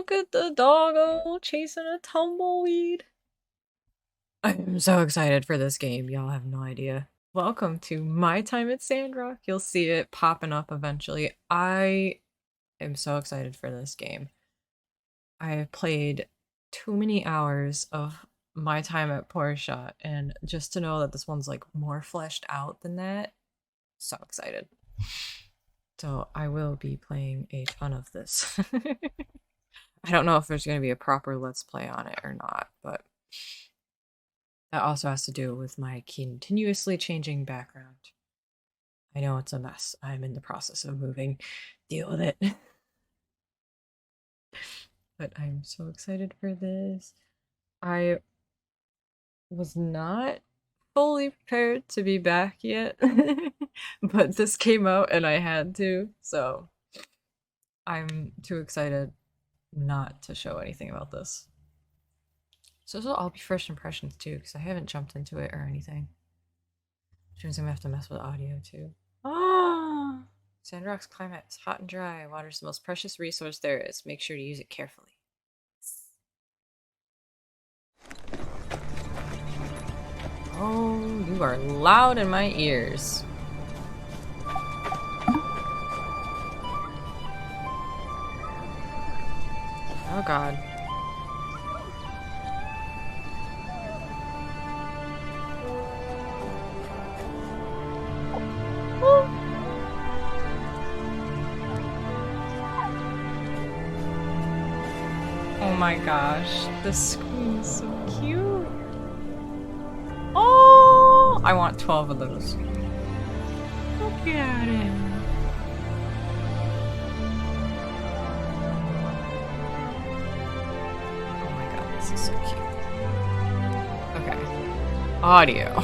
look at the doggo chasing a tumbleweed. I'm so excited for this game. Y'all have no idea. Welcome to my time at Sandrock. You'll see it popping up eventually. I am so excited for this game. I have played too many hours of my time at Porsche, and just to know that this one's like more fleshed out than that, so excited. So I will be playing a ton of this. I don't know if there's going to be a proper Let's Play on it or not, but that also has to do with my continuously changing background. I know it's a mess. I'm in the process of moving. Deal with it. But I'm so excited for this. I was not fully prepared to be back yet, but this came out and I had to, so I'm too excited not to show anything about this. So this will all be first impressions too, because I haven't jumped into it or anything. Which means I'm gonna have to mess with audio too. Ah! Sandrock's climate is hot and dry. Water is the most precious resource there is. Make sure to use it carefully. Oh, you are loud in my ears. Oh god. Oh my gosh, the screen is so cute. Oh, I want 12 of those. Look at him. Oh my god, this is so cute. Okay. Audio.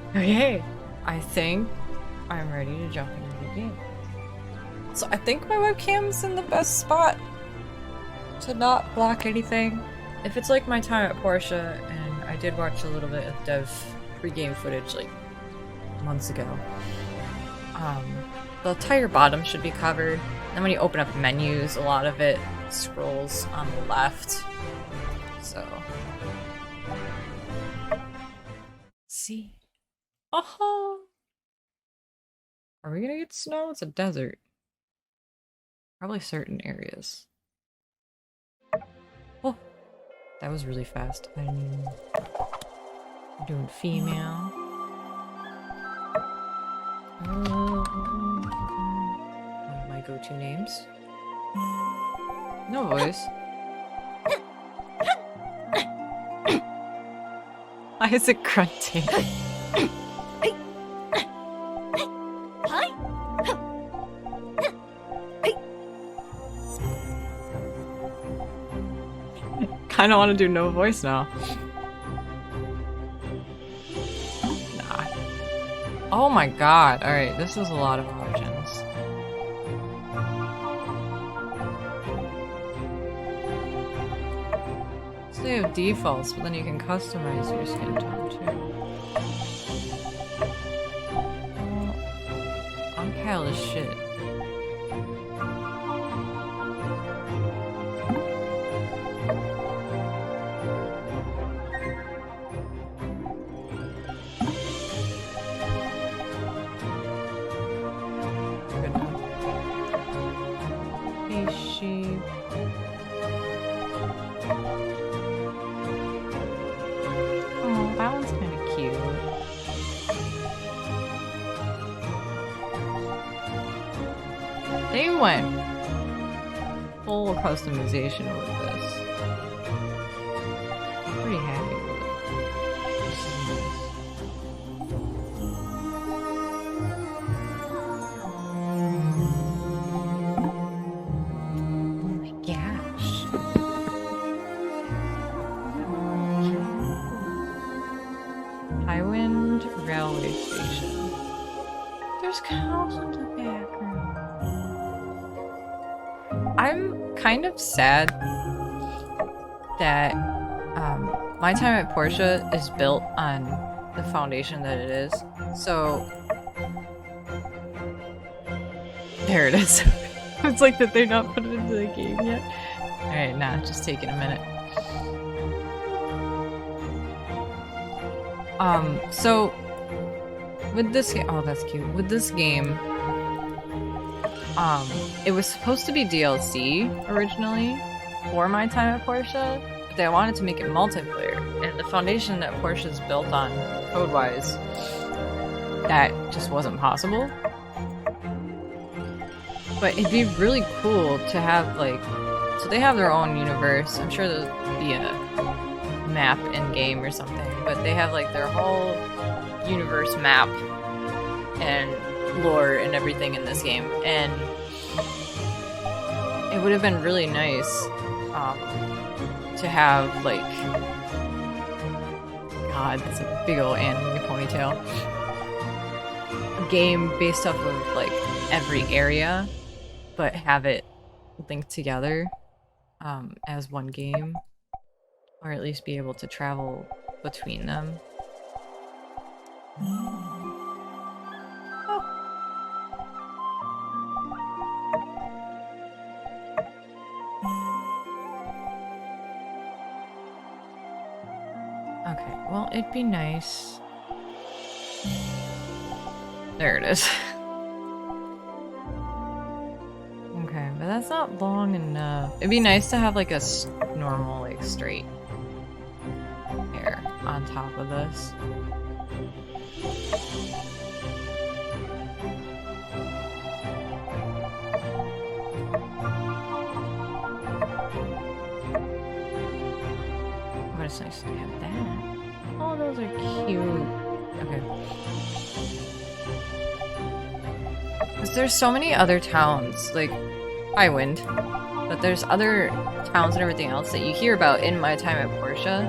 Okay. I think I'm ready to jump into the game. So I think my webcam's in the best spot to not block anything. If it's like my time at Porsche, and I did watch a little bit of dev pre-game footage like months ago, the entire bottom should be covered. And when you open up menus, a lot of it scrolls on the left. So, see. Oh, are we gonna get snow? It's a desert. Probably certain areas. Oh, that was really fast. I'm doing female. One of my go-to names. No voice. Why is it grunting? Kinda wanna do no voice now. Nah. Oh my god, alright, this is a lot of options. So they have defaults, but then you can customize your skin tone too. Oh, I'm pale as shit. They went full customization with this. I'm pretty happy with it. Oh my gosh. Highwind Railway Station. There's cows in the background. I'm kind of sad that my time at Porsche is built on the foundation that it is. So There it is. It's like that they're not put it into the game yet. Alright, nah, just taking a minute. So with this game, oh, that's cute. With this game, it was supposed to be DLC originally for My Time at Portia, but they wanted to make it multiplayer, and the foundation that Portia's built on, code-wise, that just wasn't possible. But it'd be really cool to have, like, so they have their own universe. I'm sure there'll be a map in-game or something, but they have, like, their whole universe map and lore and everything in this game, and it would have been really nice to have, like, God, that's a big old anime ponytail, a game based off of, like, every area, but have it linked together as one game, or at least be able to travel between them. Okay, well, it'd be nice. There it is. Okay, but that's not long enough. It'd be nice to have like a normal, like, straight hair on top of this. But it's nice to have that. Oh, those are cute. Okay. Because there's so many other towns, like Highwind, but there's other towns and everything else that you hear about in My Time at Portia,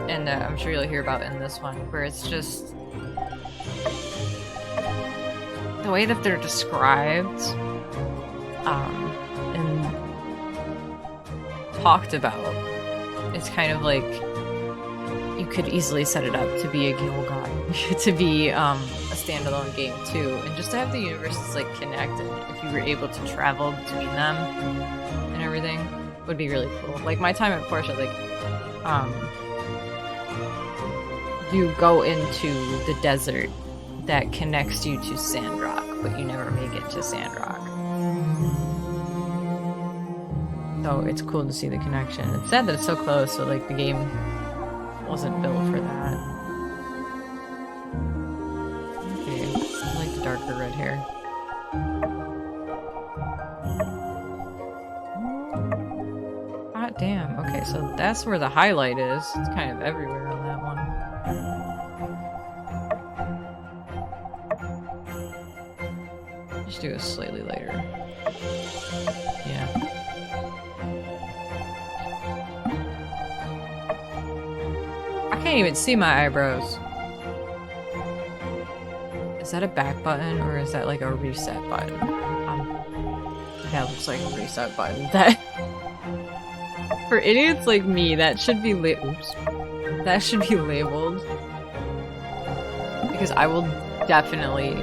and I'm sure you'll hear about in this one, where it's just the way that they're described and talked about. It's kind of like you could easily set it up to be a guild god, to be a standalone game too, and just to have the universes like connect, and if you were able to travel between them and everything, would be really cool. Like My Time at Portia, like you go into the desert that connects you to Sandrock, but you never make it to Sandrock. So it's cool to see the connection. It's sad that it's so close, so like the game wasn't built for that. Okay, I like the darker red hair. Hot damn. Okay, so that's where the highlight is. It's kind of everywhere on that one. Just do it slightly later. Yeah. I can't even see my eyebrows. Is that a back button or is that like a reset button? That looks like a reset button. That for idiots like me, that should be that should be labeled, because I will definitely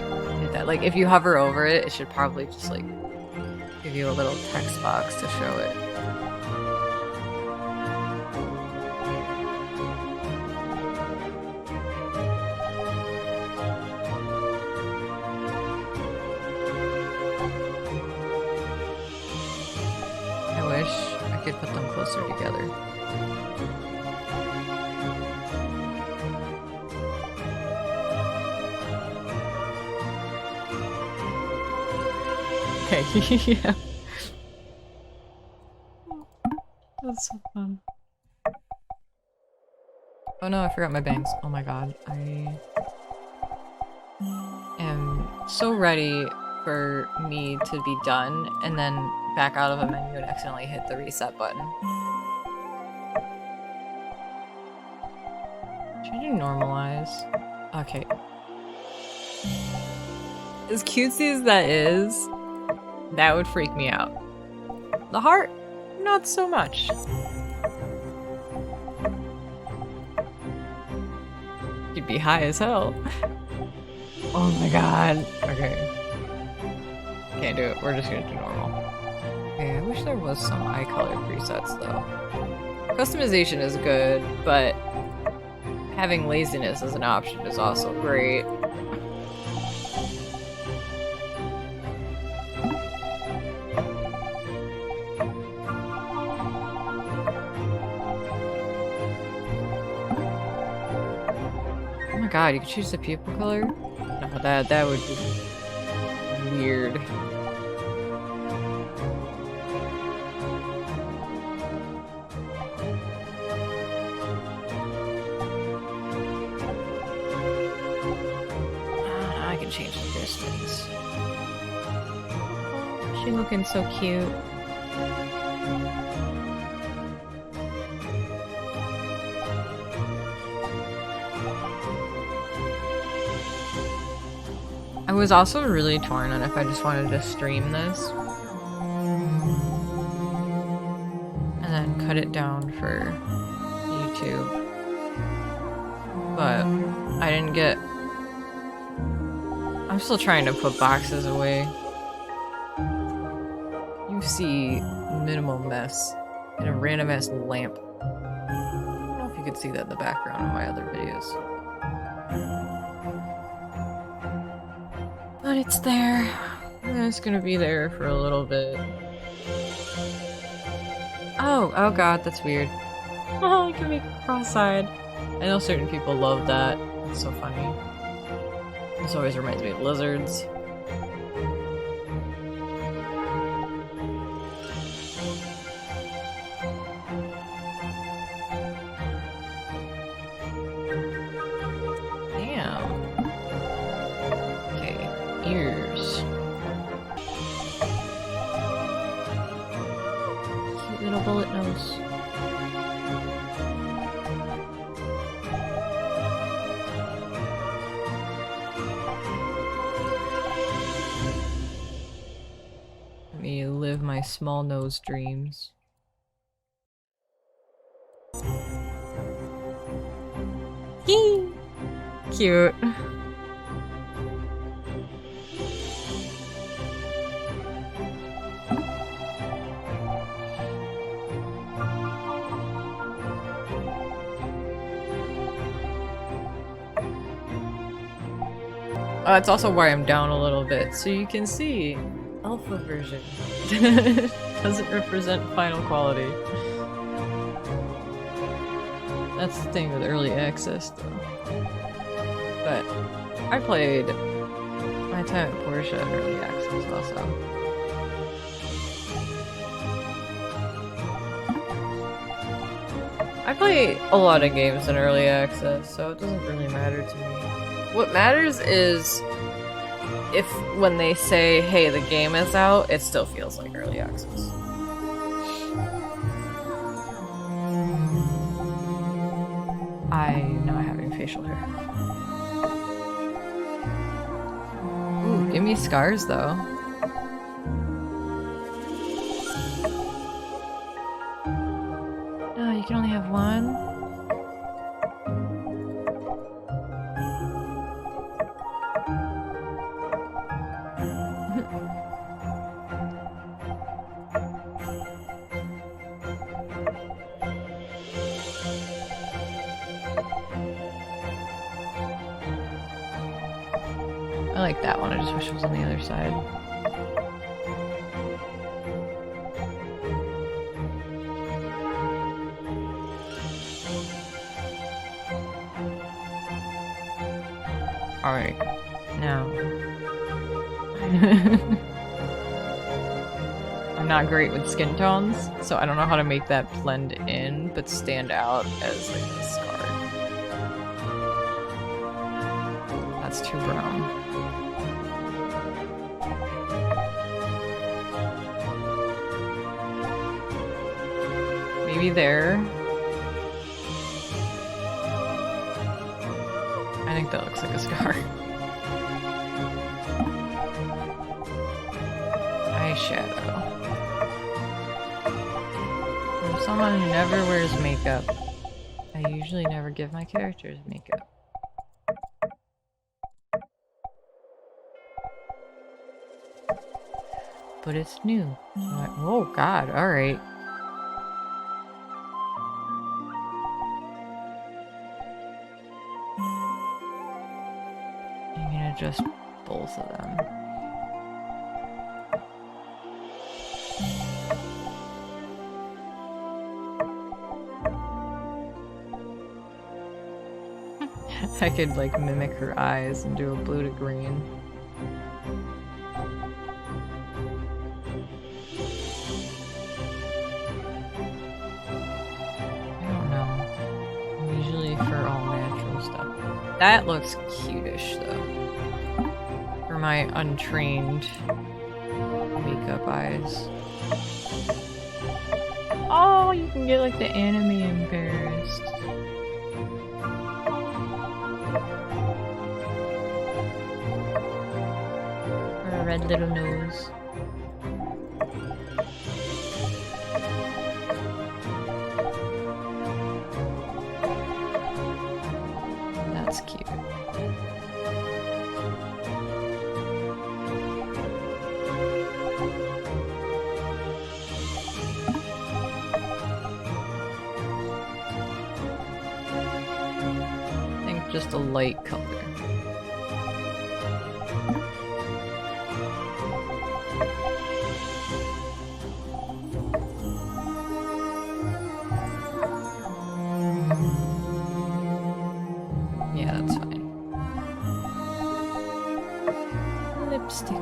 hit that. Like if you hover over it, it should probably just like give you a little text box to show it. I could put them closer together. Okay, yeah. That's so fun. Oh no, I forgot my bangs. Oh my god, I am so ready for me to be done and then back out of a menu and accidentally hit the reset button. Should I do normalize? Okay. As cutesy as that is, that would freak me out. The heart, not so much. You'd be high as hell. Oh my god. Okay. Can't do it. We're just gonna do normal. Okay, I wish there was some eye color presets though. Customization is good, but having laziness as an option is also great. Oh my god, you could choose the pupil color? No, that would be weird. I can change the distance. She looking so cute. I was also really torn on if I just wanted to stream this and then cut it down for YouTube, but I didn't get... I'm still trying to put boxes away. You see minimal mess and a random ass lamp. I don't know if you could see that in the background of my other videos. But it's there. And it's gonna be there for a little bit. Oh god, that's weird. Oh, you can make it cross-eyed. I know certain people love that. It's so funny. This always reminds me of lizards. Damn. Okay, ears. Cute little bullet nose. Let me live my small nose dreams. Yee! Cute. That's also why I'm down a little bit, so you can see alpha version doesn't represent final quality. That's the thing with early access though. But I played my time at Porsche in early access also. I play a lot of games in early access, so it doesn't really matter to me. What matters is if when they say, hey, the game is out, it still feels like early access. I'm not having facial hair. Ooh, give me scars though. Oh, you can only have one? I like that one, I just wish it was on the other side. Alright, now. I'm not great with skin tones, so I don't know how to make that blend in, but stand out as like a scar. That's too brown. Maybe there. I think that looks like a scar. Eyeshadow. I'm someone who never wears makeup. I usually never give my characters makeup. but it's new. Like, oh god, alright. I'm gonna adjust both of them. I could like mimic her eyes and do a blue to green. I don't know. Usually for all natural stuff. That looks cutish though. For my untrained makeup eyes. Oh, you can get like the anime embarrassed. Or a red little nose. That's cute. I think just a light color. Yeah, that's fine. Lipstick.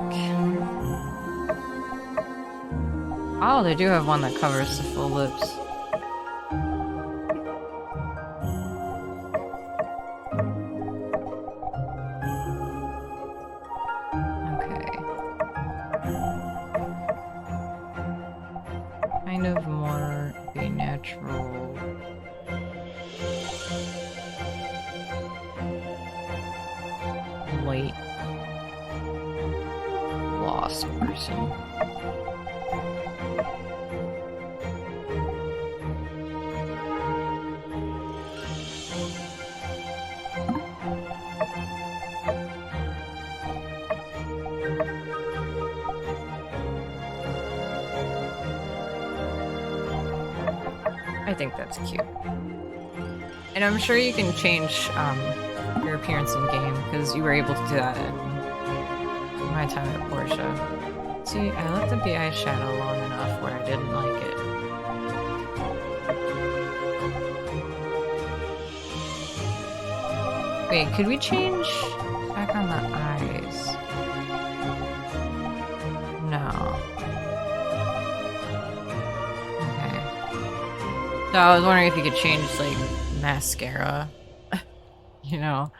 Oh, they do have one that covers the full lips. Okay. Kind of more a natural. Light. Lost person. I think that's cute. And I'm sure you can change your appearance in game, because you were able to do that in my time at Portia. See, I left the eyeshadow long enough where I didn't like it. Wait, could we change back on the eyes? No. Okay. So I was wondering if you could change, like, mascara. You know?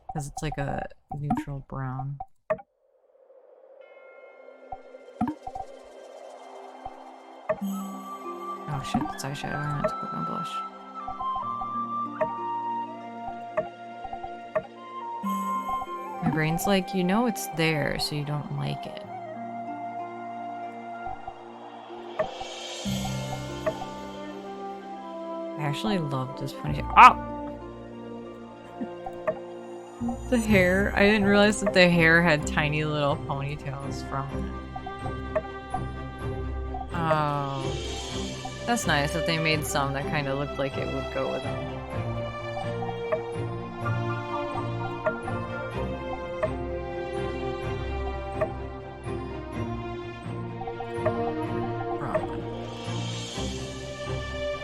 Because it's like a neutral brown. Oh shit, that's eyeshadow. I meant to put my blush. My brain's like, you know it's there, so you don't like it. I actually love this ponytail. Oh! The hair. I didn't realize that the hair had tiny little ponytails from it. Oh. That's nice that they made some that kind of looked like it would go with it.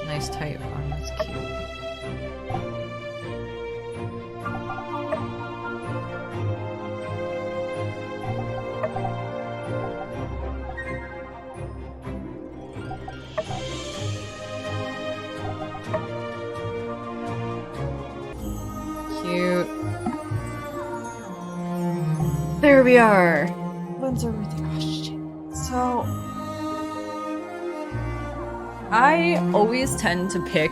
Nice tight one, that's cute. Cute. There we are. When's everything? Oh shit. So I always tend to pick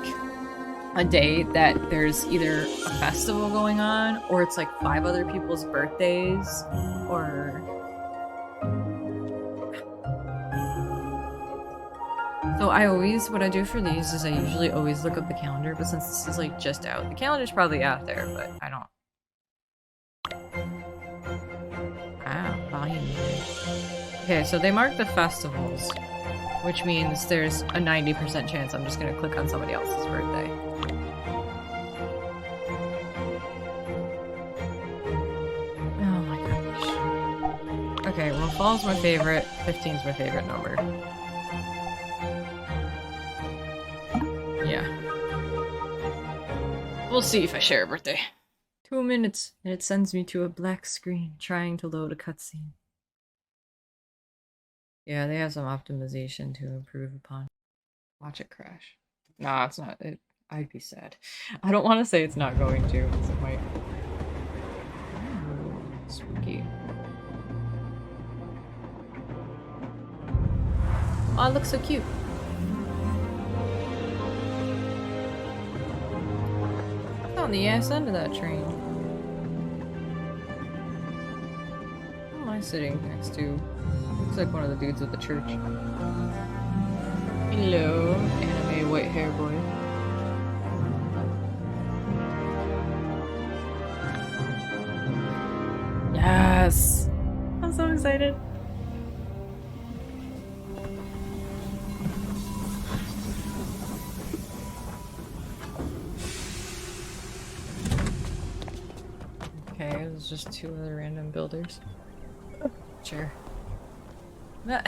a day that there's either a festival going on, or it's like 5 other people's birthdays, or... So I always, what I do for these is I usually always look up the calendar, but since this is like just out, the calendar's probably out there, but I don't... Wow, volume music. Okay, so they mark the festivals, which means there's a 90% chance I'm just gonna click on somebody else's birthday. Oh my gosh. Okay, well, fall's my favorite, 15's my favorite number. Yeah. We'll see if I share a birthday. 2 minutes, and it sends me to a black screen trying to load a cutscene. Yeah, they have some optimization to improve upon. Watch it crash. Nah, it's not. I'd be sad. I don't want to say it's not going to, because it might. Ooh, spooky. Oh, it looks so cute. On the ass end of that train. Who am I sitting next to? Looks like one of the dudes at the church. Hello, anime white hair boy. Yes! I'm so excited. Okay, it was just 2 other random builders. Sure. I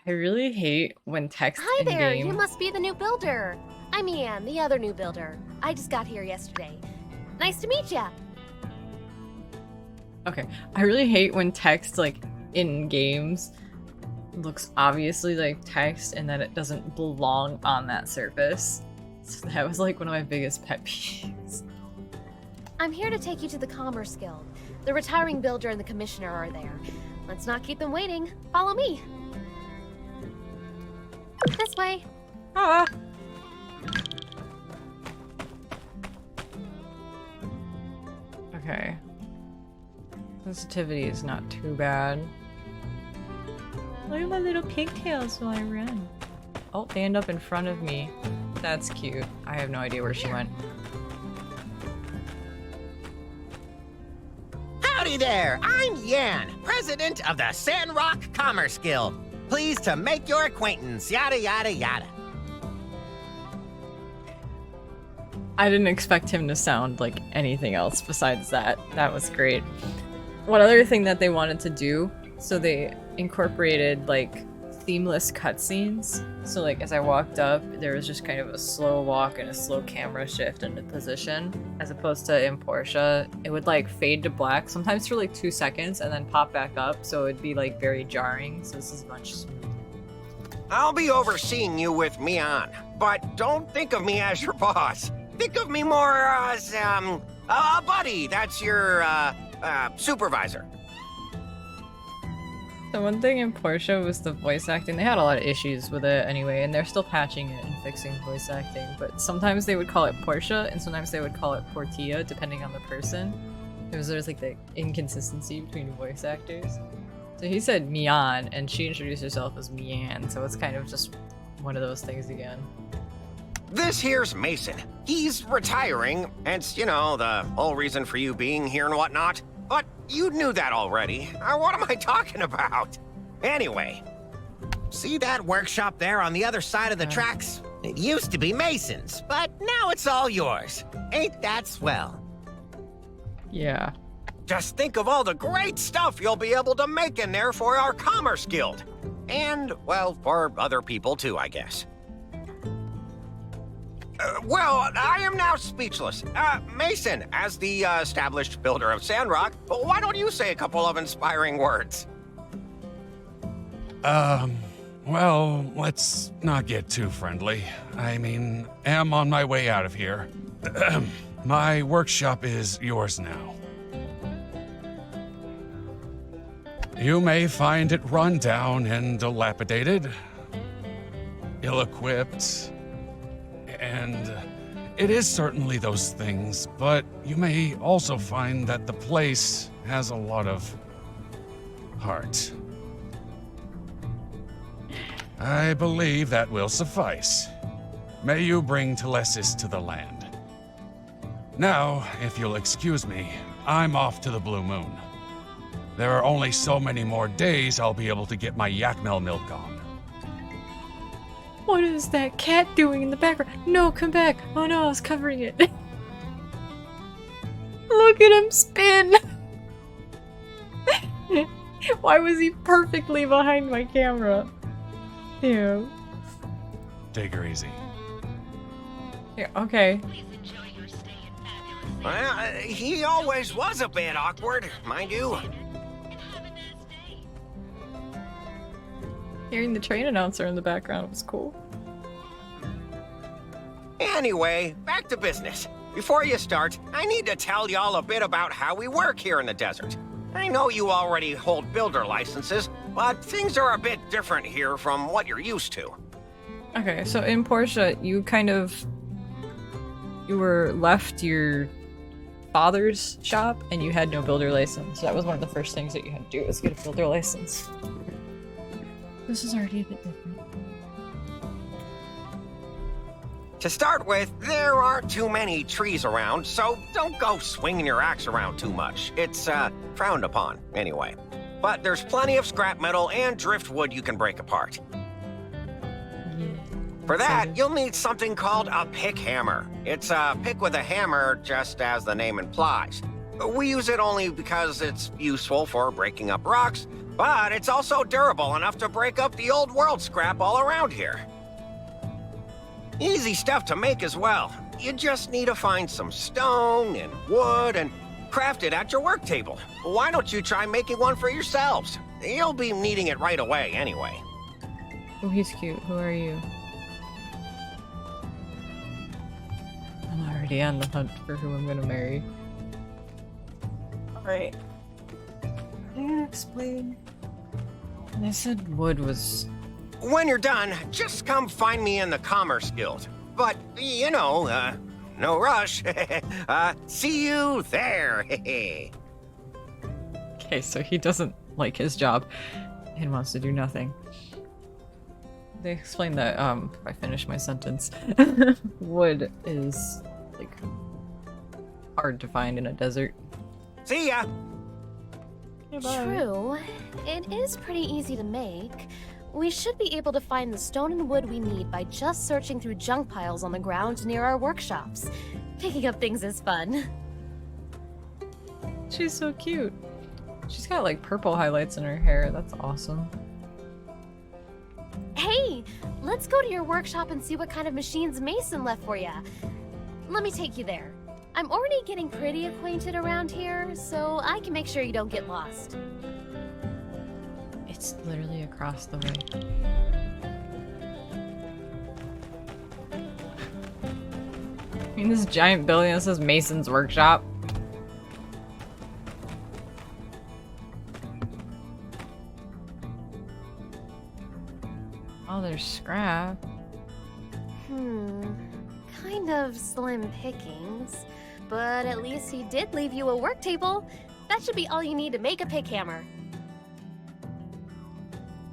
really hate when text Hi in there, game... you must be the new builder. I'm Ian, the other new builder. I just got here yesterday. Nice to meet ya. Okay, I really hate when text, like, in games looks obviously like text and that it doesn't belong on that surface. So that was, like, one of my biggest pet peeves. I'm here to take you to the Commerce Guild. The retiring builder and the commissioner are there. Let's not keep them waiting. Follow me. This way. Ah! Okay. Sensitivity is not too bad. Look at my little pigtails while I run. Oh, they end up in front of me. That's cute. I have no idea where she went. Howdy there, I'm Yan, president of the Sandrock Commerce Guild. Pleased to make your acquaintance, yada yada yada. I didn't expect him to sound like anything else besides that. That was great. One other thing that they wanted to do, so they incorporated like seamless cutscenes. So like as I walked up, there was just kind of a slow walk and a slow camera shift into position, as opposed to in Portia, it would like fade to black sometimes for like 2 seconds and then pop back up, so it'd be like very jarring. So this is much smoother. I'll be overseeing you with Mian, but don't think of me as your boss. Think of me more as, a buddy. That's your, supervisor. The one thing in Portia was the voice acting. They had a lot of issues with it anyway, and they're still patching it and fixing voice acting, but sometimes they would call it Portia, and sometimes they would call it Portilla, depending on the person. There's like the inconsistency between voice actors. So he said Mian, and she introduced herself as Mian, so it's kind of just one of those things again. This here's Mason. He's retiring, hence, you know, the whole reason for you being here and whatnot. But you knew that already. What am I talking about? Anyway, See that workshop there on the other side of the tracks? It used to be Mason's, but now it's all yours. Ain't that swell? Yeah. just think of all the great stuff you'll be able to make in there for our Commerce Guild. And, well, for other people too, I guess. Well, I am now speechless. Mason, as the established builder of Sandrock, why don't you say a couple of inspiring words? Well, let's not get too friendly. I mean, am on my way out of here. My workshop is yours now. You may find it run down and dilapidated, ill-equipped, and it is certainly those things, but you may also find that the place has a lot of heart. I believe that will suffice. May you bring Telesis to the land. Now, if you'll excuse me, I'm off to the Blue Moon. There are only so many more days I'll be able to get my Yakmel milk on. What is that cat doing in the background? No, come back. Oh no, I was covering it. Look at him spin. Why was he perfectly behind my camera? Ew. Take her easy. Yeah, okay. Well, he always was a bit awkward, mind you. Hearing the train announcer in the background was cool. Anyway, back to business. Before you start, I need to tell y'all a bit about how we work here in the desert. I know you already hold builder licenses, but things are a bit different here from what you're used to. Okay, so in Portia, you were left your father's shop and you had no builder license. So that was one of the first things that you had to do, was get a builder license. This is already a bit different. To start with, there aren't too many trees around, so don't go swinging your axe around too much. It's, frowned upon, anyway. But there's plenty of scrap metal and driftwood you can break apart. Yeah. For that, you'll need something called a pick hammer. It's a pick with a hammer, just as the name implies. We use it only because it's useful for breaking up rocks, but it's also durable enough to break up the old world scrap all around here. Easy stuff to make as well. You just need to find some stone and wood and craft it at your work table. Why don't you try making one for yourselves? You'll be needing it right away anyway. Oh, he's cute. Who are you? I'm already on the hunt for who I'm gonna marry. Alright. I'm gonna explain. And I said wood was... When you're done, just come find me in the Commerce Guild. But, you know, no rush. See you there. Okay, so he doesn't like his job and wants to do nothing. They explained that, if I finish my sentence, wood is, like, hard to find in a desert. See ya. True. It is pretty easy to make. We should be able to find the stone and wood we need by just searching through junk piles on the ground near our workshops. Picking up things is fun. She's so cute. She's got, like, purple highlights in her hair. That's awesome. Hey, let's go to your workshop and see what kind of machines Mason left for you. Let me take you there. I'm already getting pretty acquainted around here, so I can make sure you don't get lost. It's literally across the way. I mean, this giant building that says Mason's Workshop. Oh, there's scrap. Kind of slim pickings. But at least he did leave you a work table. That should be all you need to make a pick hammer.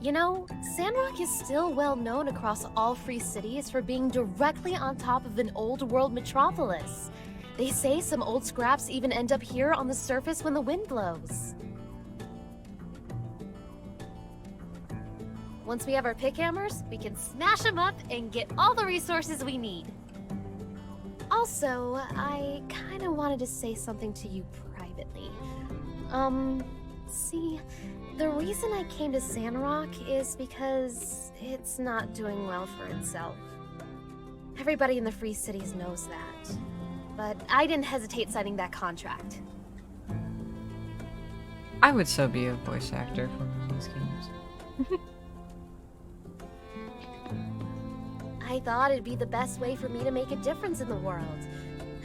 You know, Sandrock is still well known across all free cities for being directly on top of an old world metropolis. They say some old scraps even end up here on the surface when the wind blows. Once we have our pick hammers, we can smash them up and get all the resources we need. Also, I kind of wanted to say something to you privately. See, the reason I came to Sandrock is because it's not doing well for itself. Everybody in the Free Cities knows that. But I didn't hesitate signing that contract. I would so be a voice actor for one of these games. I thought it'd be the best way for me to make a difference in the world.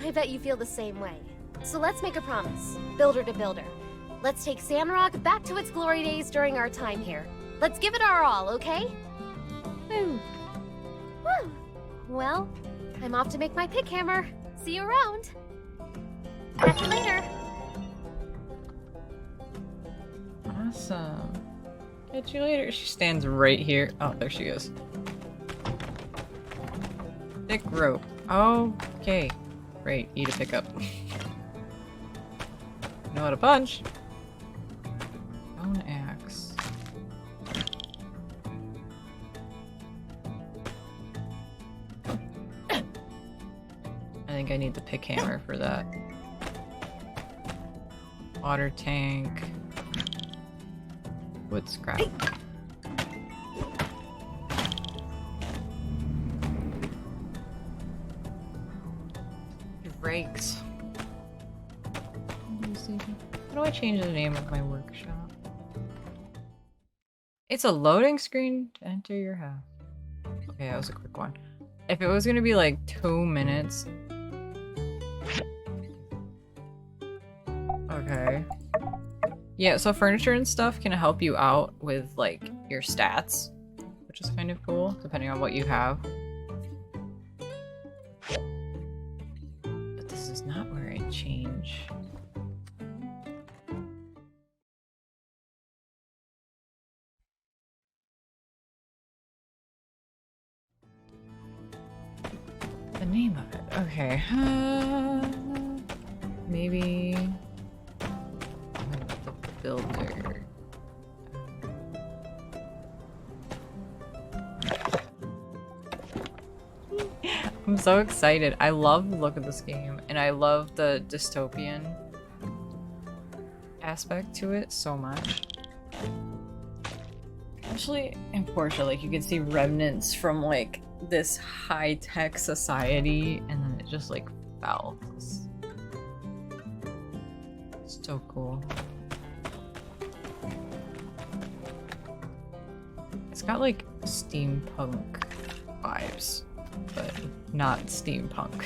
I bet you feel the same way. So let's make a promise, builder to builder. Let's take Sandrock back to its glory days during our time here. Let's give it our all, okay? Woo. Woo. Well, I'm off to make my pick hammer. See you around. Catch you later. Awesome. Catch you later. She stands right here. Oh, there she is. Thick rope. Okay. Great, eat a pickup. Know how to punch. Bone axe. I think I need the pick hammer for that. Water tank. Wood scrap. Rakes. How do I change the name of my workshop? It's a loading screen to enter your house. Okay, that was a quick one. If it was gonna be like 2 minutes. Okay. Yeah, so furniture and stuff can help you out with like your stats, which is kind of cool, depending on what you have. But this is not where I change. The name of it. Okay. Maybe the builder. I'm so excited. I love the look of this game, and I love the dystopian aspect to it so much. Especially in Portia, like you can see remnants from like this high-tech society, and then it just like fell. It's so cool. It's got like steampunk vibes, but not steampunk.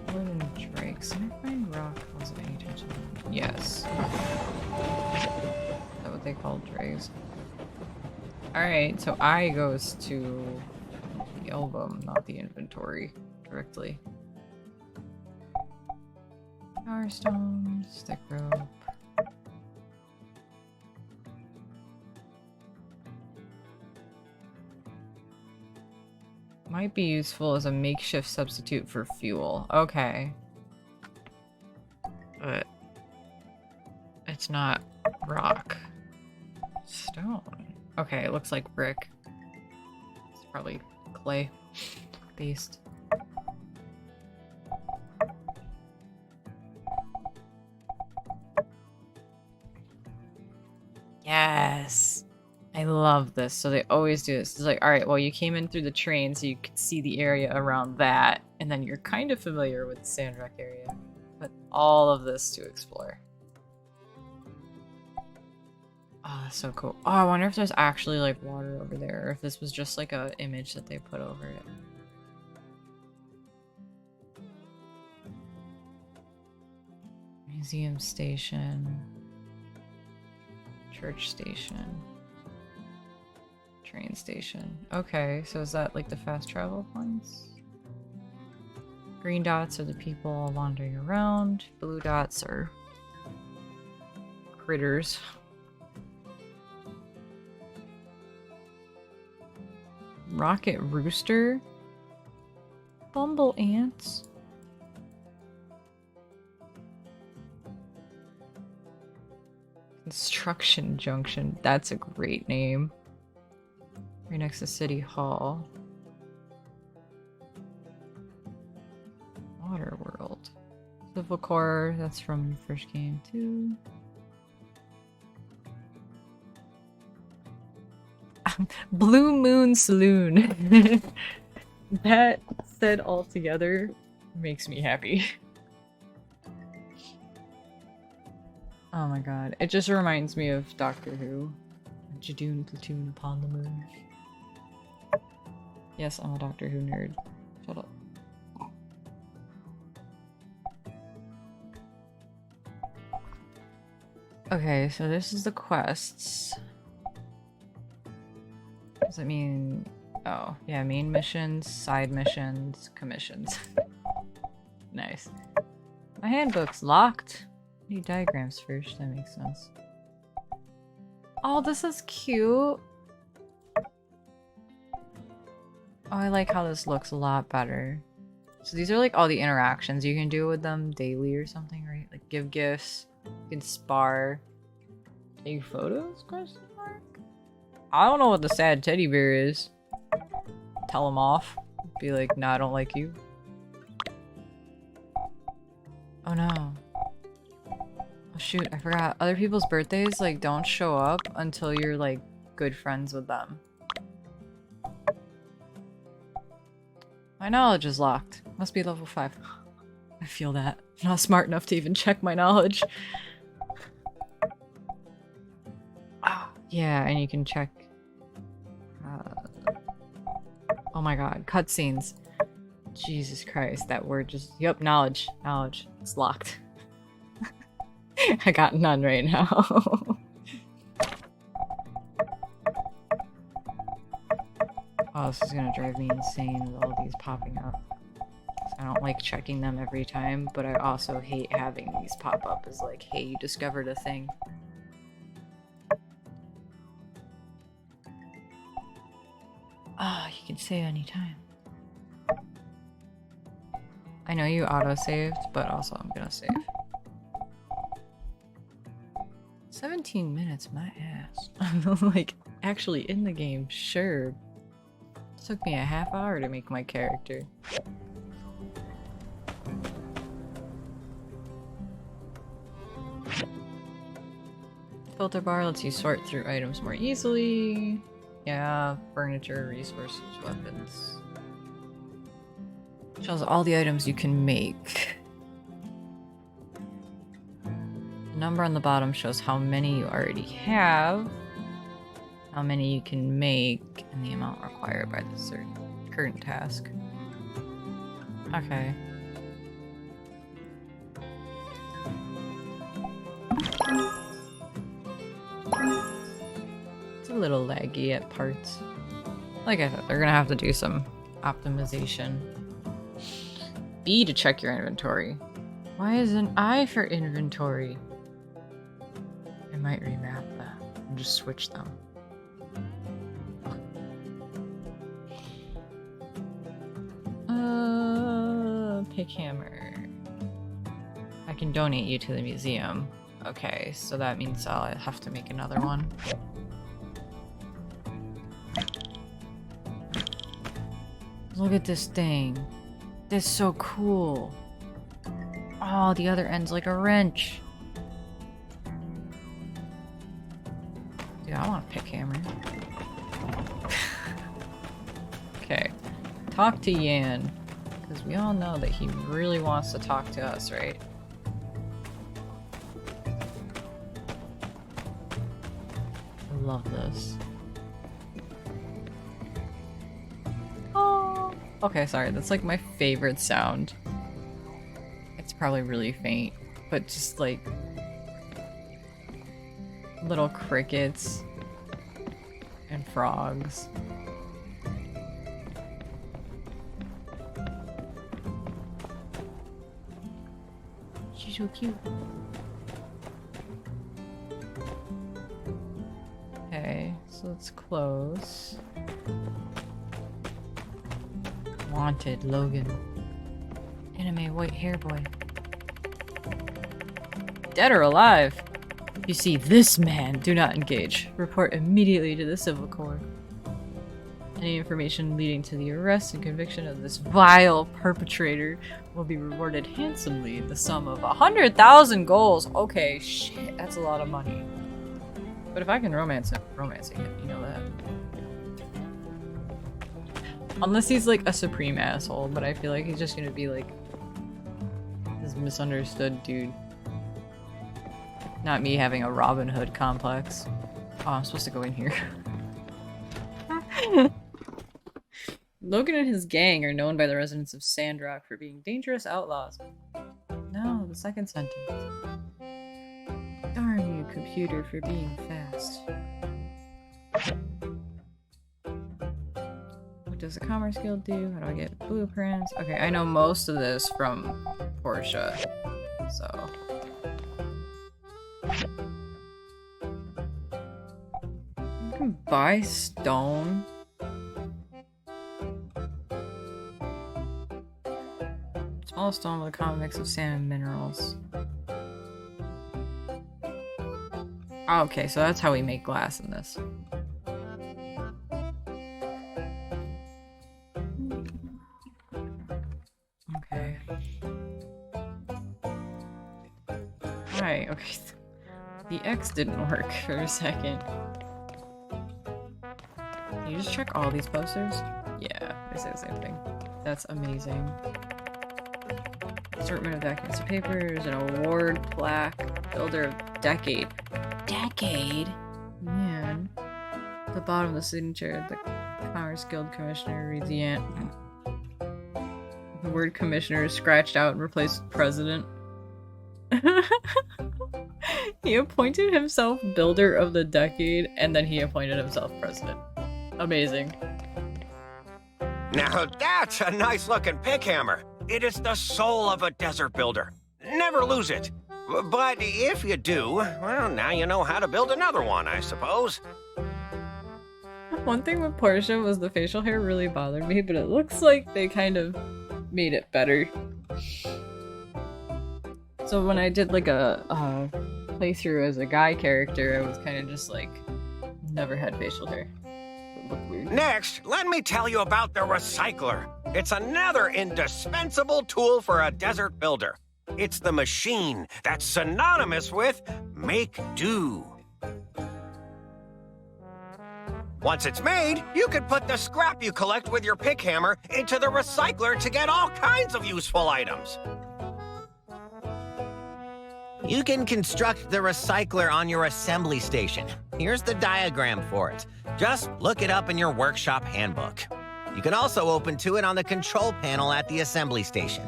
Wooden drakes. Can I find rock? Was it any attention? Yes. Is that what they call drakes? Alright, so I goes to the album, not the inventory, directly. Power stone, stick rope. Might be useful as a makeshift substitute for fuel. Okay. But it's not rock. Stone. Okay, it looks like brick. It's probably clay based. Yes! I love this. So they always do this. It's like, alright, well, you came in through the train, so you could see the area around that, and then you're kind of familiar with the Sandrock area. But all of this to explore. Oh, that's so cool. Oh, I wonder if there's actually like water over there, or if this was just like a image that they put over it. Museum station. Church station. Train station. Okay, so is that like the fast travel points? Green dots are the people wandering around. Blue dots are critters. Rocket rooster? Bumble ants? Construction junction. That's a great name. Right next to City Hall. Water World. Civil Core, that's from the first game too. Blue Moon Saloon. That said all together makes me happy. Oh my god. It just reminds me of Doctor Who. Jadoon platoon upon the moon. Yes, I'm a Doctor Who nerd. Shut up. Okay, so this is the quests. Does it mean... Oh, yeah, main missions, side missions, commissions. Nice. My handbook's locked. I need diagrams first, that makes sense. Oh, this is cute. Oh, I like how this looks a lot better. So these are like all the interactions you can do with them daily or something, right? Like give gifts, you can spar, take photos, question mark? I don't know what the sad teddy bear is. Tell him off. Be like, nah, I don't like you. Oh no. Oh shoot, I forgot. Other people's birthdays, like, don't show up until you're, like, good friends with them. My knowledge is locked. Must be level 5. I feel that. I'm not smart enough to even check my knowledge. Ah, yeah, and you can check... oh my god, cutscenes. Jesus Christ, that word just... Yep, knowledge. Knowledge. It's locked. I got none right now. Oh, this is gonna drive me insane with all these popping up. I don't like checking them every time, but I also hate having these pop up as like, hey, you discovered a thing. Ah, you can save anytime. I know you auto-saved, but also I'm gonna save. 17 minutes, my ass. I'm like, actually in the game, sure. It took me a half hour to make my character. Filter bar lets you sort through items more easily. Yeah, furniture, resources, weapons. Shows all the items you can make. The number on the bottom shows how many you already have, how many you can make, and the amount required by the current task. Okay. It's a little laggy at parts. Like I thought, they're gonna have to do some optimization. B to check your inventory. Why is an I for inventory? I might remap that and just switch them. Pick hammer. I can donate you to the museum. Okay, so that means I'll have to make another one. Look at this thing. This is so cool. Oh, the other end's like a wrench. Dude, I want a pick hammer. Okay. Talk to Yan. Because we all know that he really wants to talk to us, right? I love this. Oh. Okay, sorry. That's like my favorite sound. It's probably really faint, but just like little crickets and frogs. She's so cute. Okay, so it's close. Wanted, Logan. Anime white hair boy. Dead or alive? If you see this man, do not engage. Report immediately to the Civil Corps. Any information leading to the arrest and conviction of this vile perpetrator will be rewarded handsomely in the sum of 100,000 goals. Okay, shit, that's a lot of money. But if I can romance it, you know that. Unless he's like a supreme asshole, but I feel like he's just gonna be like this misunderstood dude. Not me having a Robin Hood complex. Oh, I'm supposed to go in here. Logan and his gang are known by the residents of Sandrock for being dangerous outlaws. No, the second sentence. Darn you, computer, for being fast. What does the Commerce Guild do? How do I get blueprints? Okay, I know most of this from Portia, so... You can buy stone. Mineral stone with a common mix of sand and minerals. Oh, okay, so that's how we make glass in this. Okay. Alright, okay. The X didn't work for a second. Can you just check all these posters? Yeah, they say the same thing. That's amazing. Assortment of documents and papers, an award, plaque, builder of decade. Decade? Man. At the bottom of the signature, the Commerce Guild Commissioner reads the ant. The word commissioner is scratched out and replaced with president. He appointed himself builder of the decade, and then he appointed himself president. Amazing. Now that's a nice looking pick hammer. It is the soul of a desert builder. Never lose it. But if you do, well, now you know how to build another one, I suppose. One thing with Portia was the facial hair really bothered me, but it looks like they kind of made it better. So when I did like a playthrough as a guy character, I was kind of just like, never had facial hair. It looked weird. Next, let me tell you about the recycler. It's another indispensable tool for a desert builder. It's the machine that's synonymous with make do. Once it's made, you can put the scrap you collect with your pick hammer into the recycler to get all kinds of useful items. You can construct the recycler on your assembly station. Here's the diagram for it. Just look it up in your workshop handbook. You can also open to it on the control panel at the assembly station.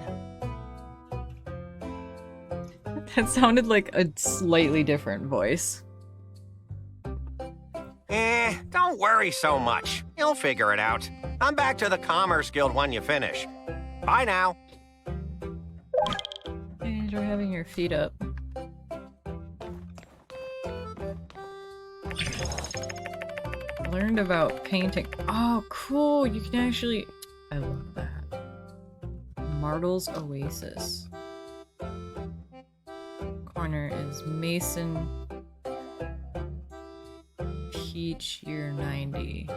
That sounded like a slightly different voice. Don't worry so much. You'll figure it out. Come back to the Commerce Guild when you finish. Bye now. I enjoy having your feet up. Learned about painting. Oh, cool! You can actually... I love that. Martle's Oasis. Corner is Mason... Peach, year 90.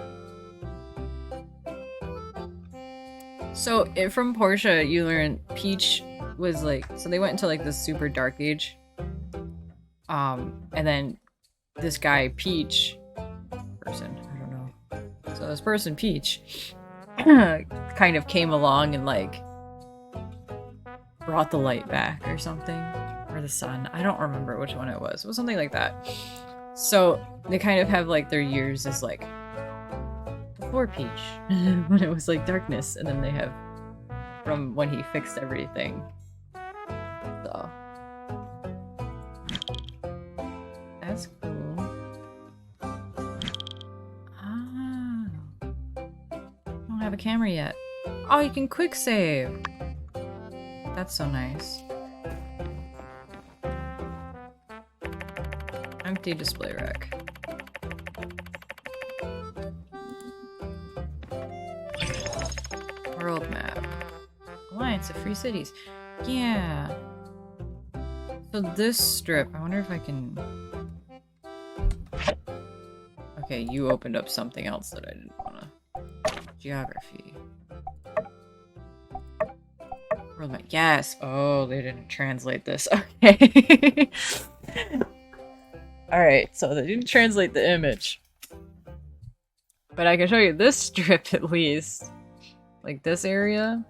So, from Portia, you learn Peach was like... So they went into like this super dark age. And then this guy, Peach... person, I don't know. So this person, Peach, kind of came along and like brought the light back or something. Or the sun. I don't remember which one it was. It was something like that. So they kind of have like their years as like before Peach, when it was like darkness, and then they have from when he fixed everything. So that's cool. Ah, I don't have a camera yet. Oh, you can quick save. That's so nice. Empty display rack. World map. Alliance of Free Cities. Yeah. So this strip, I wonder if I can... Okay, you opened up something else that I didn't wanna... Geography. World map. Yes! Oh, they didn't translate this. Okay. Alright, so they didn't translate the image. But I can show you this strip at least. Like this area.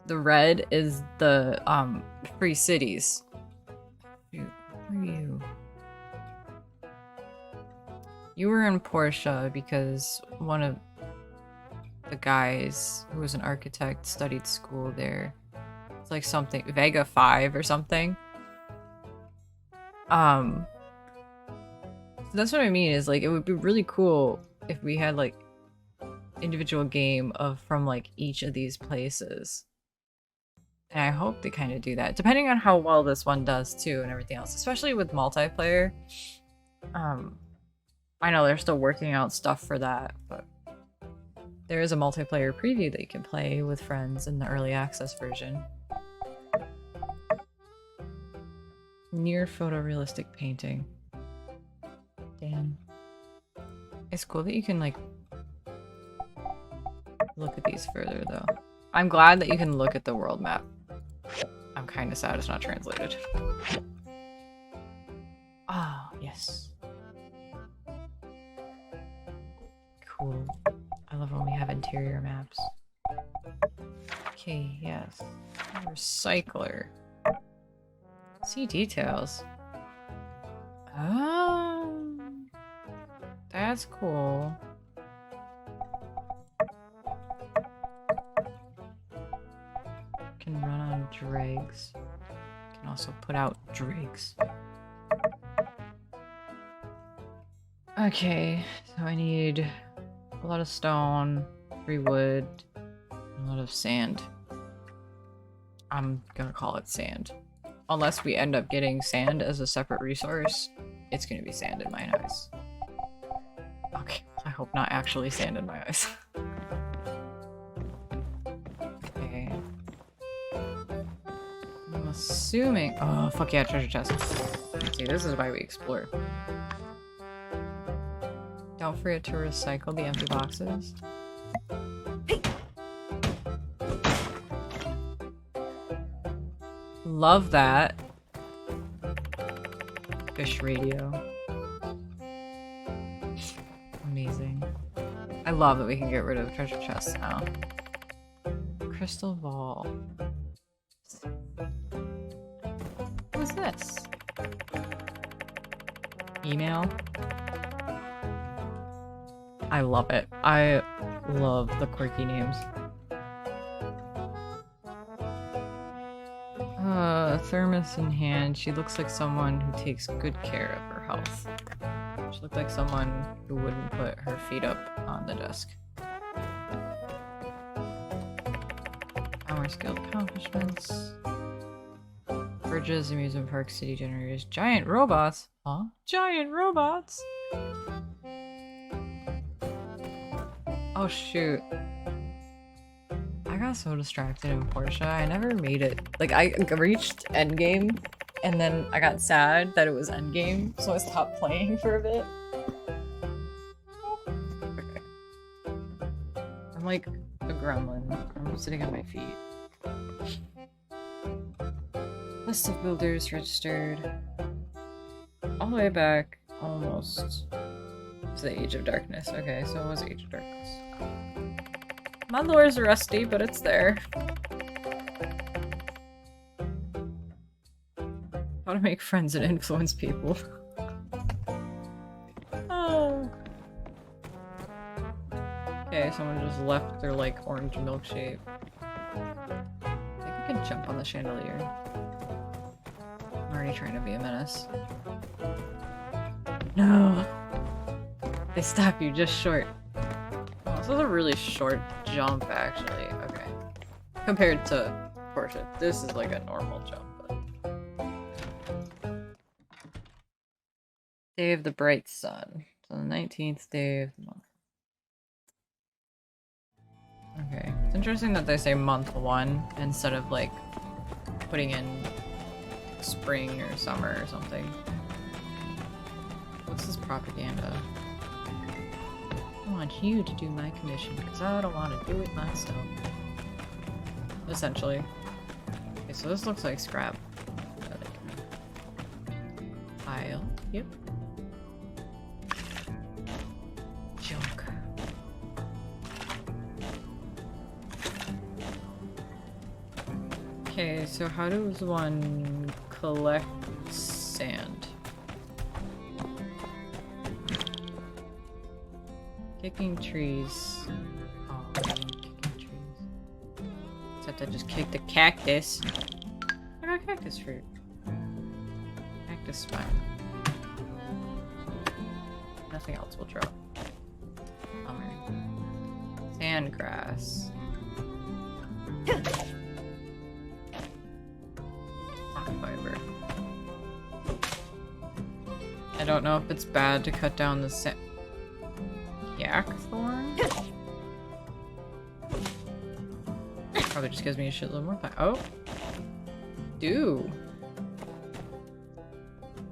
The red is the free cities. Where are you? You were in Portia because one of the guys who was an architect studied school there. It's like something Vega 5 or something. So that's what I mean, is like it would be really cool if we had like individual game of from like each of these places. And I hope they kind of do that, depending on how well this one does too and everything else, especially with multiplayer. I know they're still working out stuff for that, but there is a multiplayer preview that you can play with friends in the early access version. Near photorealistic painting. Damn. It's cool that you can, like, look at these further, though. I'm glad that you can look at the world map. I'm kind of sad it's not translated. Ah, yes. Cool. I love when we have interior maps. Okay, yes. Recycler. See details. Oh, that's cool. Can run on dregs. Can also put out dregs. Okay, so I need a lot of stone, 3 wood, and a lot of sand. I'm gonna call it sand. Unless we end up getting sand as a separate resource, it's gonna be sand in my eyes. Okay, I hope not actually sand in my eyes. Okay. I'm assuming- oh, fuck yeah, treasure chest. See, this is why we explore. Don't forget to recycle the empty boxes. Love that. Fish radio. Amazing. I love that we can get rid of treasure chests now. Crystal ball. What's this? Email? I love it. I love the quirky names. Thermos in hand. She looks like someone who takes good care of her health. She looked like someone who wouldn't put her feet up on the desk. Power skill accomplishments. Bridges, amusement park, city generators, giant robots. Huh? Giant robots? Oh shoot. I got so distracted in Portia, I never made it. Like, I reached endgame, and then I got sad that it was endgame, so I stopped playing for a bit. Okay. I'm like a gremlin. I'm sitting on my feet. List of builders registered. All the way back, almost, to the Age of Darkness. Okay, so it was Age of Darkness. My lore's rusty, but it's there. How to make friends and influence people. Oh. Okay, someone just left their, like, orange milkshake. I think I can jump on the chandelier. I'm already trying to be a menace. No! They stop you just short. Oh, this is a really short jump, actually. Okay. Compared to Portia, this is like a normal jump. But... Day of the Bright Sun. So the 19th day of the month. Okay. It's interesting that they say month 1 instead of like putting in spring or summer or something. What's this propaganda? I want you to do my commission because I don't want to do it myself. Essentially. Okay, so this looks like scrap. Pile. Yep. Junk. Okay, so how does one collect sand? Kicking trees. Oh, kicking trees. Except I just kicked a cactus. I got cactus fruit. Cactus spine. Nothing else will drop. Bummer. Sandgrass. Fiber. I don't know if it's bad to cut down the sand. Yakthorn? Probably just gives me a shitload more plant. Oh! Do!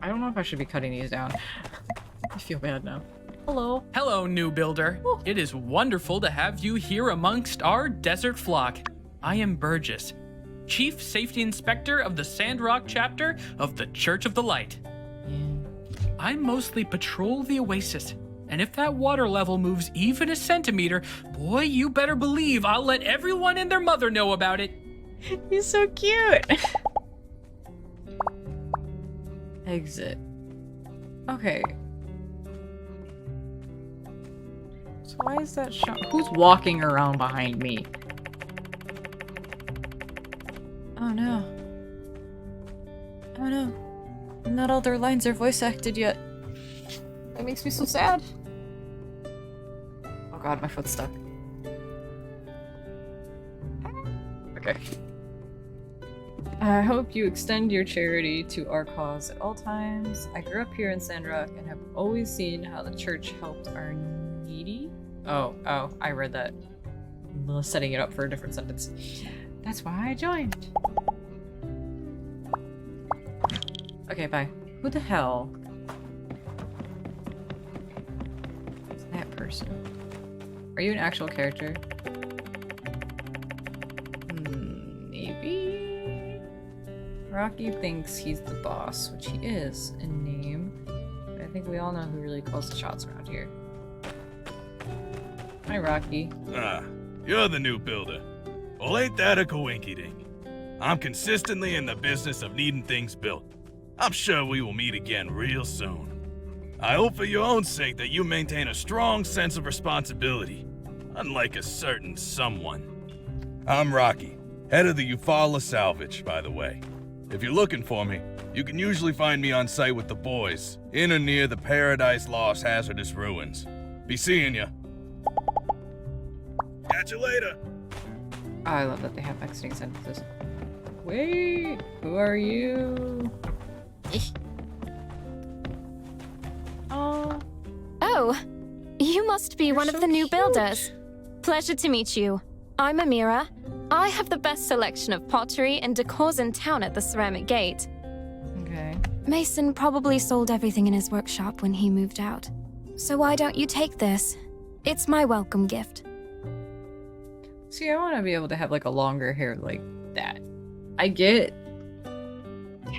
I don't know if I should be cutting these down. I feel bad now. Hello. Hello, new builder. Oh. It is wonderful to have you here amongst our desert flock. I am Burgess, Chief Safety Inspector of the Sandrock chapter of the Church of the Light. I mostly patrol the oasis, and if that water level moves even a centimeter, boy, you better believe I'll let everyone and their mother know about it. He's so cute. Exit. Okay. So why is that shot? Who's walking around behind me? Oh no. Oh no. Not all their lines are voice acted yet. That makes me so sad. Oh god, my foot's stuck. Okay. I hope you extend your charity to our cause at all times. I grew up here in Sandrock and have always seen how the church helped our needy. Oh, I read that. Setting it up for a different sentence. That's why I joined. Okay, bye. Who the hell? Is that person? Are you an actual character? Maybe? Rocky thinks he's the boss, which he is in name. But I think we all know who really calls the shots around here. Hi, Rocky. Ah, you're the new builder. Well, ain't that a coinky-dink? I'm consistently in the business of needing things built. I'm sure we will meet again real soon. I hope for your own sake that you maintain a strong sense of responsibility, unlike a certain someone. I'm Rocky, head of the Eufaula Salvage, by the way. If you're looking for me, you can usually find me on site with the boys, in or near the Paradise Lost hazardous ruins. Be seeing ya. Catch you later. Oh, I love that they have exiting sentences. Wait, who are you? Oh, Oh, you must be one of so the new cute. builders. Pleasure to meet you. I'm Amira. I have the best selection of pottery and decors in town at the Ceramic Gate. okay. Mason probably sold everything in his workshop when he moved out. So why don't you take this? It's my welcome gift. See, I want to be able to have like a longer hair like that. I get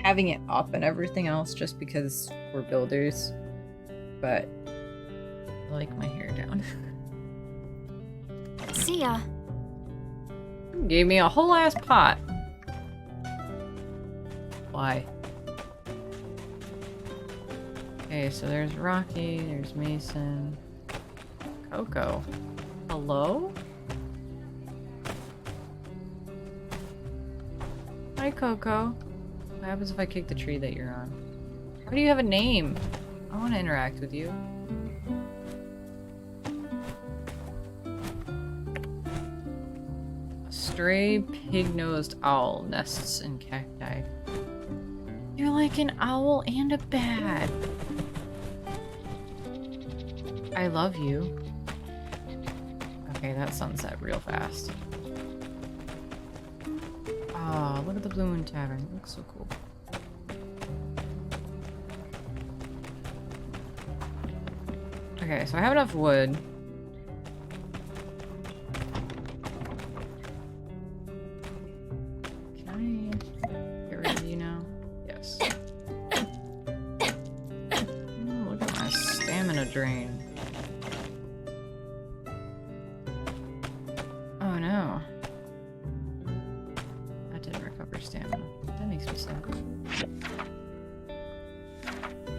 having it up and everything else just because we're builders, but I like my hair down. See ya. Gave me a whole ass pot. Why? Okay, so there's Rocky, there's Mason. Coco. Hello? Hi, Coco. What happens if I kick the tree that you're on? How do you have a name? I want to interact with you. A stray pig-nosed owl nests in cacti. You're like an owl and a bat. I love you. Okay, that sunset real fast. Ah, look at the Blue Moon Tavern. It looks so cool. Okay, so I have enough wood. Can I get rid of you now? Yes. Ooh, look at my stamina drain. Oh no. That didn't recover stamina. That makes me sad.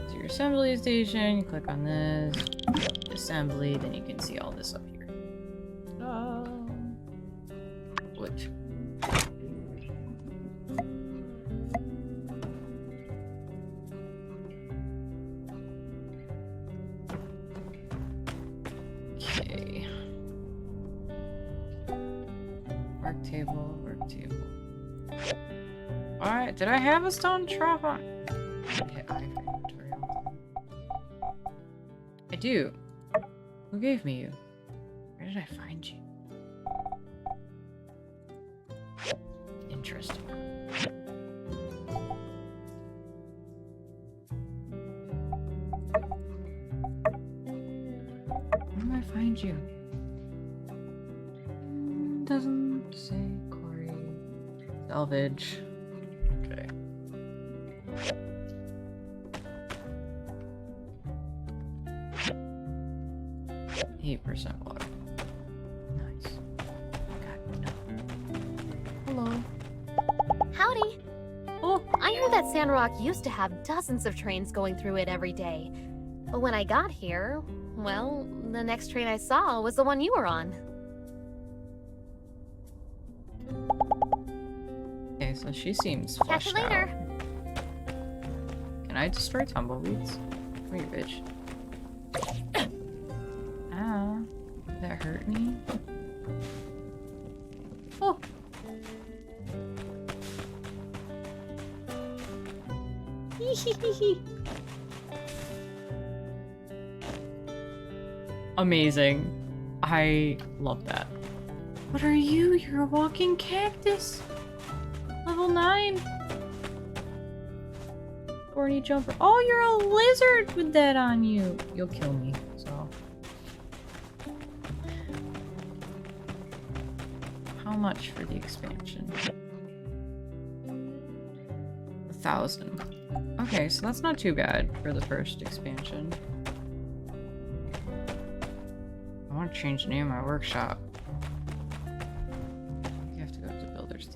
So your assembly station, you click on this. Assembly, then you can see all this up here. Wood. Okay. Work table, work table. Alright, did I have a stone trap on? Hit I for inventory. I do. Who gave me you? Where did I find you? Interesting. named you? Doesn't say Corey. Salvage. Okay. 8% water. Nice. God, no. Hello. Howdy. Oh, I heard that Sandrock used to have dozens of trains going through it every day. But when I got here, well, the next train I saw was the one you were on. okay, so she seems Catch you fleshed out. later. Can I destroy tumbleweeds? Come here, bitch. Ah, that hurt me. Oh. Amazing. I love that. What are you? You're a walking cactus. Level 9. Thorny jumper. Oh, you're a lizard with that on you. You'll kill me, so. How much for the expansion? 1,000. Okay, so that's not too bad for the first expansion. I want to change the name of my workshop. You have to go to builders.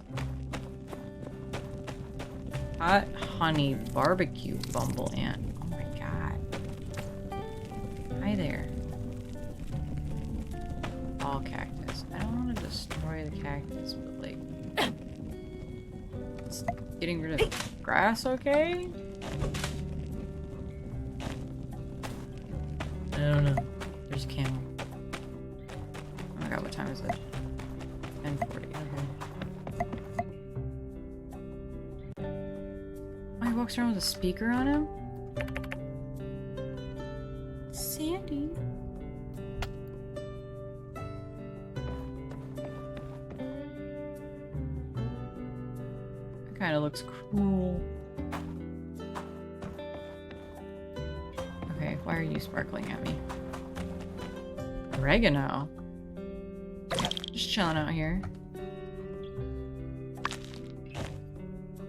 Hot honey barbecue bumble ant. Oh my god. Hi there. All cactus. I don't want to destroy the cactus, but like... it's getting rid of grass, okay? I don't know. There's a camel. Oh my god, what time is it? 10:40. Okay. Oh, he walks around with a speaker on him? Sandy. That kind of looks cool. Okay, why are you sparkling at me? Oregano. Just chilling out here.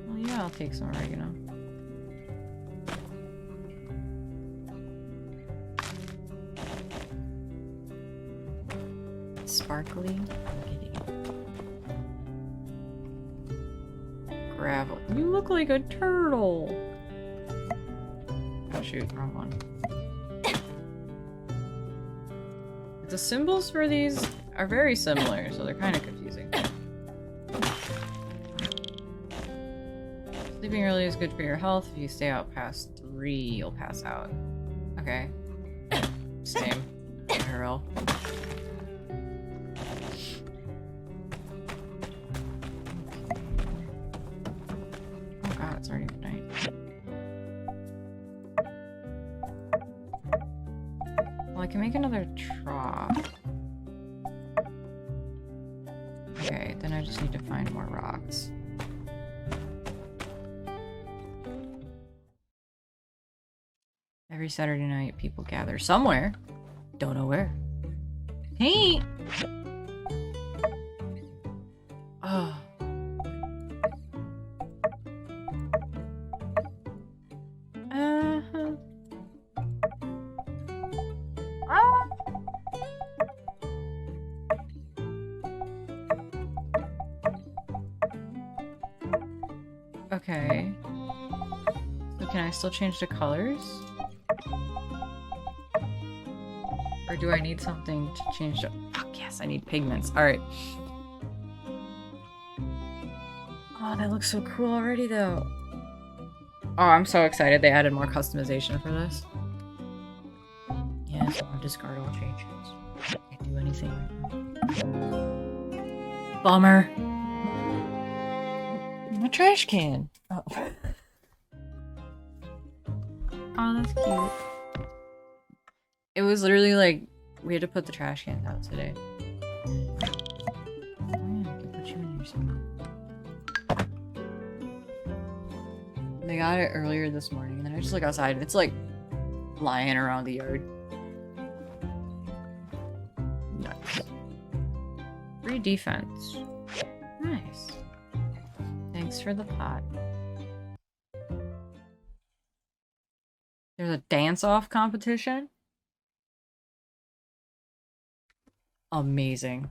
Well, yeah, I'll take some oregano. Sparkly. Gravel. You look like a turtle. Oh shoot, wrong one. The symbols for these are very similar, so they're kind of confusing. Sleeping early is good for your health. If you stay out past 3, you'll pass out. Okay. Same. IRL. Oh god, it's already midnight. Well, I can make another trough. Okay, then I just need to find more rocks. Every Saturday night, people gather somewhere. Don't know where. Hey! Oh. Okay. So can I still change the colors? Or do I need something to change the... Fuck yes, I need pigments. Alright. Oh, that looks so cool already though. Oh, I'm so excited they added more customization for this. Yes, I'll discard all changes. Can't do anything right now. Bummer. My trash can. Oh. Oh, that's cute. It was literally like, we had to put the trash cans out today. Oh yeah, I can put you in here somewhere. They got it earlier this morning, and then I just look outside, and it's like lying around the yard. 3 defense. Nice. Thanks for the pot. There's a dance-off competition? Amazing.